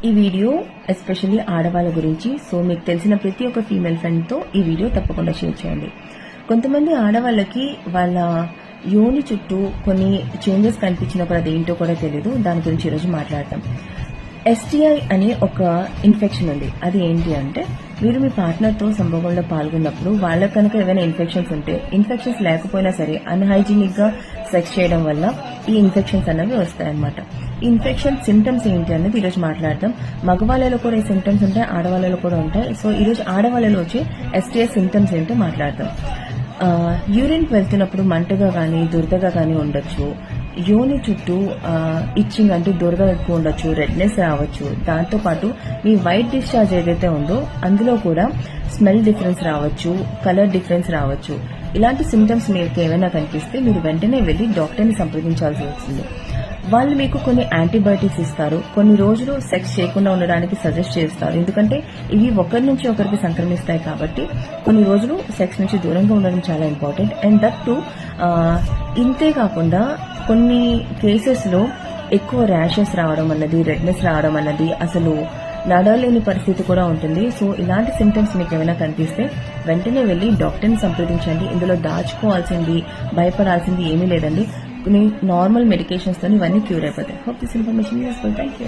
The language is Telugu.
ఈ వీడియో ఎస్పెషల్లీ ఆడవాళ్ళ గురించి. సో మీకు తెలిసిన ప్రతి ఒక్క ఫీమేల్ ఫ్రెండ్ తో ఈ వీడియో తప్పకుండా షేర్ చేయండి. కొంతమంది ఆడవాళ్ళకి వాళ్ళ యోని చుట్టూ కొన్ని చేంజెస్ కనిపించినప్పుడు అదేంటో కూడా తెలియదు. దాని గురించి ఈరోజు మాట్లాడతాం. STI అనే ఒక ఇన్ఫెక్షన్ ఉంది. అది ఏంటి అంటే, మీరు మీ పార్ట్నర్తో సంభోగంలో పాల్గొన్నప్పుడు వాళ్ళకి కనుక ఏమైనా ఇన్ఫెక్షన్స్ ఉంటే, ఇన్ఫెక్షన్స్ లేకపోయినా సరే అన్హైజీనిక్ గా సెక్స్ చేయడం వల్ల ఈ ఇన్ఫెక్షన్స్ అనేవి వస్తాయన్నమాట. ఈ ఇన్ఫెక్షన్ సిమ్టమ్స్ ఏంటి అనేది ఈరోజు మాట్లాడదాం. మగవాళ్ళలో కూడా ఈ సిమ్టమ్స్ ఉంటాయి, ఆడవాళ్ళలో కూడా ఉంటాయి. సో ఈరోజు ఆడవాళ్ళలో వచ్చి STI సిమ్టమ్స్ ఏంటో మాట్లాడదాం. యూరిన్కి వెళ్తున్నప్పుడు మంటగా కానీ దురదగా కానీ ఉండొచ్చు. యోని చుట్టూ ఇచ్చింగ్ అంటే దురద ఎక్కువ ఉండొచ్చు, రెడ్నెస్ రావచ్చు. దాంతోపాటు మీ వైట్ డిశ్చార్జ్ ఏదైతే ఉందో అందులో కూడా స్మెల్ డిఫరెన్స్ రావచ్చు, కలర్ డిఫరెన్స్ రావచ్చు. ఇలాంటి సిమ్టమ్స్ మీకు ఏమైనా కనిపిస్తే మీరు వెంటనే వెళ్లి డాక్టర్ని సంప్రదించాల్సి వస్తుంది. వాళ్ళు మీకు కొన్ని యాంటీబయాటిక్స్ ఇస్తారు, కొన్ని రోజులు సెక్స్ చేయకుండా ఉండడానికి సజెస్ట్ చేస్తారు. ఎందుకంటే ఇవి ఒకరి నుంచి ఒకరికి సంక్రమిస్తాయి కాబట్టి కొన్ని రోజులు సెక్స్ నుంచి దూరంగా ఉండడం చాలా ఇంపార్టెంట్. అండ్ దట్ టు ఇంతే కాకుండా కొన్ని కేసెస్ లో ఎక్కువ ర్యాషెస్ రావడం అన్నది, రెడ్నెస్ రావడం అన్నది, అసలు నడవలేని పరిస్థితి కూడా ఉంటుంది. సో ఇలాంటి సిమ్టమ్స్ మీకు ఏమైనా కనిపిస్తే వెంటనే వెళ్లి డాక్టర్ని సంప్రదించండి. ఇందులో దాచుకోవాల్సింది, భయపడాల్సింది ఏమీ లేదండి. కొన్ని నార్మల్ మెడికేషన్స్ తో ఇవన్నీ క్యూర్ అయిపోతాయి. Hope this information useful. Thank you.